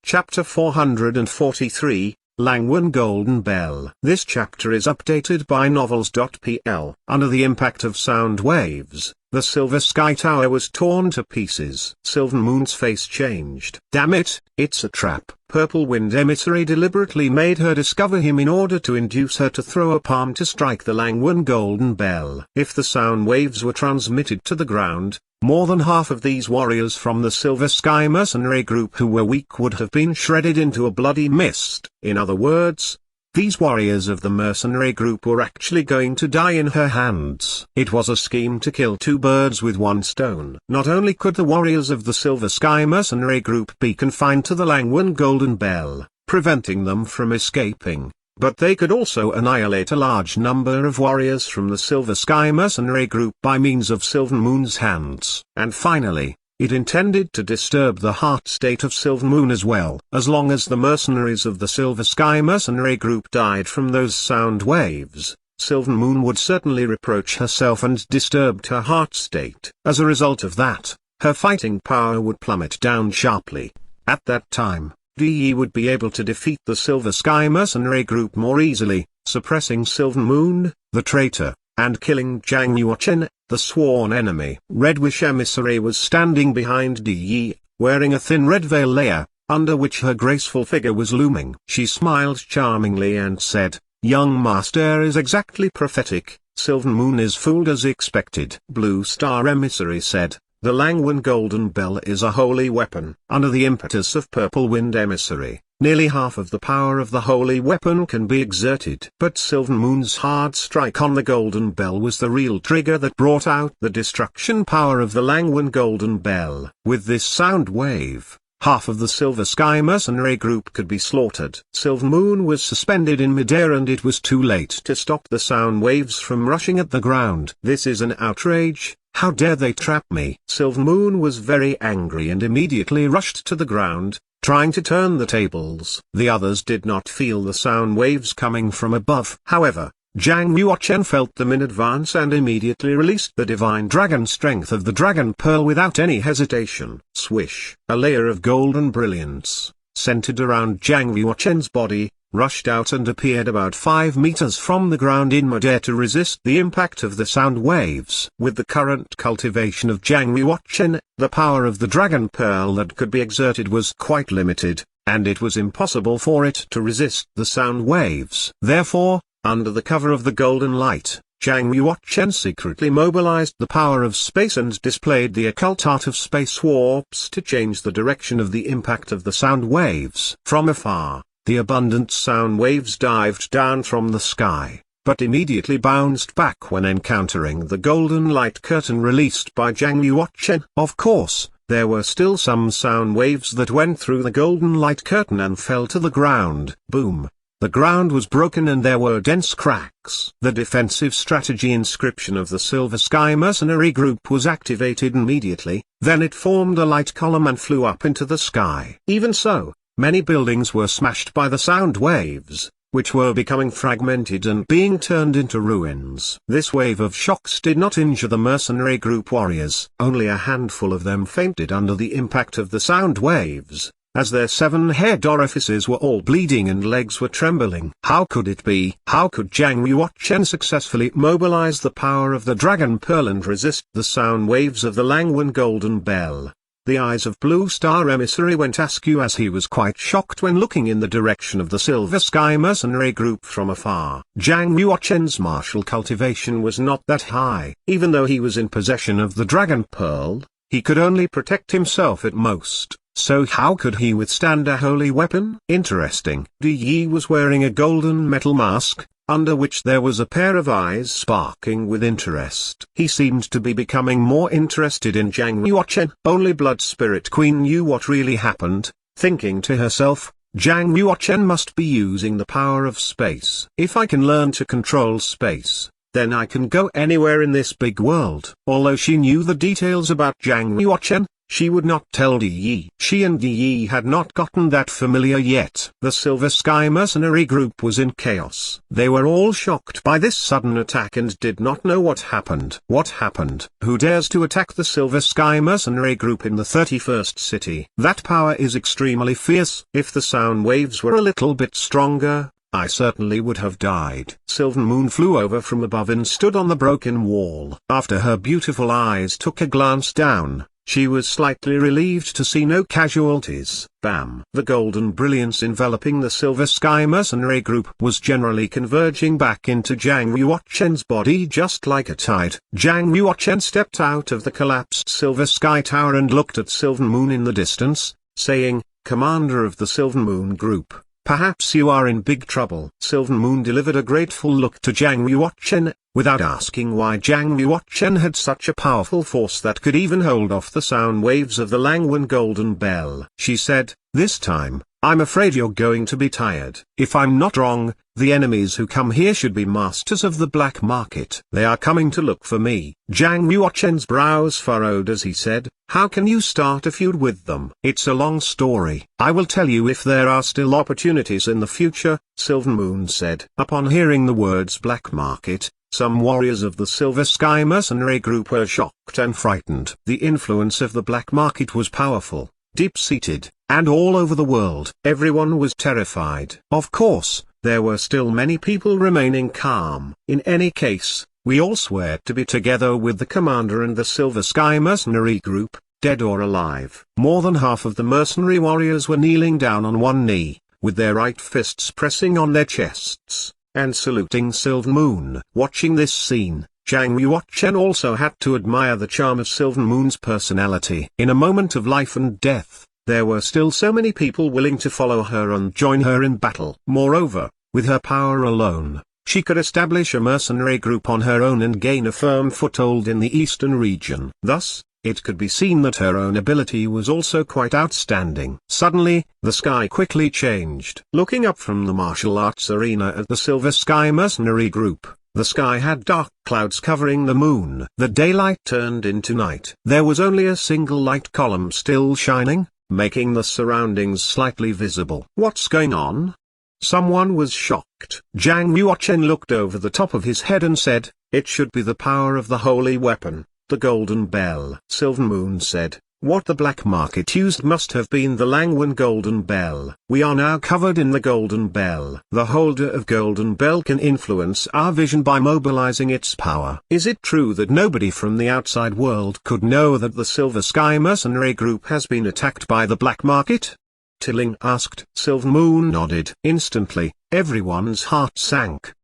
Chapter 443, Langhuan Golden Bell. This chapter is updated by novels.pl. Under the impact of sound waves, the Silver Sky Tower was torn to pieces. Sylvan Moon's face changed. Damn it, it's a trap. Purple Wind Emissary deliberately made her discover him in order to induce her to throw a palm to strike the Langhuan Golden Bell. If the sound waves were transmitted to the ground, more than half of these warriors from the Silver Sky mercenary group who were weak would have been shredded into a bloody mist. In other words, these warriors of the mercenary group were actually going to die in her hands. It was a scheme to kill two birds with one stone. Not only could the warriors of the Silver Sky mercenary group be confined to the Langhuan Golden Bell, preventing them from escaping, but they could also annihilate a large number of warriors from the Silver Sky mercenary group by means of Sylvan Moon's hands. And finally, it intended to disturb the heart state of Sylvan Moon as well. As long as the mercenaries of the Silver Sky mercenary group died from those sound waves, Sylvan Moon would certainly reproach herself and disturbed her heart state. As a result of that, her fighting power would plummet down sharply. At that time, DE would be able to defeat the Silver Sky mercenary group more easily, suppressing Sylvan Moon, the traitor, and killing Zhang Yuochen, the sworn enemy. Red Wish Emissary was standing behind DE, wearing a thin red veil layer, under which her graceful figure was looming. She smiled charmingly and said, "Young master is exactly prophetic, Sylvan Moon is fooled as expected." Blue Star Emissary said, "The Langhuan Golden Bell is a holy weapon." Under the impetus of Purple Wind Emissary, nearly half of the power of the holy weapon can be exerted. But Sylvan Moon's hard strike on the Golden Bell was the real trigger that brought out the destruction power of the Langhuan Golden Bell. With this sound wave, half of the Silver Sky mercenary group could be slaughtered. Sylvan Moon was suspended in midair and it was too late to stop the sound waves from rushing at the ground. "This is an outrage. How dare they trap me?" Sylvan Moon was very angry and immediately rushed to the ground, trying to turn the tables. The others did not feel the sound waves coming from above. However, Zhang Yuochen felt them in advance and immediately released the divine dragon strength of the Dragon Pearl without any hesitation. Swish! A layer of golden brilliance, centered around Zhang Yuochen's body, rushed out and appeared about 5 meters from the ground in midair to resist the impact of the sound waves. With the current cultivation of Zhang Yuochen, the power of the Dragon Pearl that could be exerted was quite limited, and it was impossible for it to resist the sound waves. Therefore, under the cover of the golden light, Zhang Yuochen secretly mobilized the power of space and displayed the occult art of space warps to change the direction of the impact of the sound waves. From afar, the abundant sound waves dived down from the sky, but immediately bounced back when encountering the golden light curtain released by Zhang Yuochen. Of course, there were still some sound waves that went through the golden light curtain and fell to the ground. Boom! The ground was broken and there were dense cracks. The defensive strategy inscription of the Silver Sky mercenary group was activated immediately, then it formed a light column and flew up into the sky. Even so, many buildings were smashed by the sound waves, which were becoming fragmented and being turned into ruins. This wave of shocks did not injure the mercenary group warriors. Only a handful of them fainted under the impact of the sound waves, as their 7 head orifices were all bleeding and legs were trembling. How could it be? How could Zhang Yuochen successfully mobilize the power of the Dragon Pearl and resist the sound waves of the Langhuan Golden Bell? The eyes of Blue Star Emissary went askew as he was quite shocked when looking in the direction of the Silver Sky mercenary group from afar. Zhang Yuochen's martial cultivation was not that high. Even though he was in possession of the Dragon Pearl, he could only protect himself at most. So how could he withstand a holy weapon? Interesting. DE was wearing a golden metal mask, under which there was a pair of eyes sparkling with interest. He seemed to be becoming more interested in Zhang Yuochen. Only Blood Spirit Queen knew what really happened, thinking to herself, Zhang Yuochen must be using the power of space. If I can learn to control space, then I can go anywhere in this big world. Although she knew the details about Zhang Yuochen, she would not tell Yi. She and Yi had not gotten that familiar yet. The Silver Sky mercenary group was in chaos. They were all shocked by this sudden attack and did not know what happened. What happened? Who dares to attack the Silver Sky mercenary group in the 31st city? That power is extremely fierce. If the sound waves were a little bit stronger, I certainly would have died. Sylvan Moon flew over from above and stood on the broken wall. After her beautiful eyes took a glance down, she was slightly relieved to see no casualties. Bam! The golden brilliance enveloping the Silver Sky mercenary group was generally converging back into Zhang Yuochen's body just like a tide. Zhang Yuochen stepped out of the collapsed Silver Sky Tower and looked at Sylvan Moon in the distance, saying, "Commander of the Sylvan Moon group, perhaps you are in big trouble." Sylvan Moon delivered a grateful look to Zhang Yuochen, without asking why Zhang Yuochen had such a powerful force that could even hold off the sound waves of the Langhuan Golden Bell. She said, "This time, I'm afraid you're going to be tired. If I'm not wrong, the enemies who come here should be masters of the black market. They are coming to look for me." Zhang Yuochen's brows furrowed as he said, "How can you start a feud with them?" "It's a long story. I will tell you if there are still opportunities in the future," Sylvan Moon said. Upon hearing the words black market, some warriors of the Silver Sky mercenary group were shocked and frightened. The influence of the black market was powerful, deep-seated, and all over the world. Everyone was terrified. Of course, there were still many people remaining calm. "In any case, we all swear to be together with the commander and the Silver Sky mercenary group, dead or alive." More than half of the mercenary warriors were kneeling down on one knee, with their right fists pressing on their chests, and saluting Sylvan Moon. Watching this scene, Zhang Yuochen also had to admire the charm of Sylvan Moon's personality. In a moment of life and death, there were still so many people willing to follow her and join her in battle. Moreover, with her power alone, she could establish a mercenary group on her own and gain a firm foothold in the eastern region. Thus, it could be seen that her own ability was also quite outstanding. Suddenly, the sky quickly changed. Looking up from the martial arts arena at the Silver Sky mercenary group, the sky had dark clouds covering the moon. The daylight turned into night. There was only a single light column still shining, making the surroundings slightly visible. "What's going on?" Someone was shocked. Zhang Yuochen looked over the top of his head and said, "It should be the power of the holy weapon, the Golden Bell." Sylvan Moon said, "What the black market used must have been the Langhuan Golden Bell. We are now covered in the Golden Bell. The holder of Golden Bell can influence our vision by mobilizing its power." "Is it true that nobody from the outside world could know that the Silver Sky mercenary group has been attacked by the black market?" Tilling asked. Sylvan Moon nodded. Instantly, everyone's heart sank.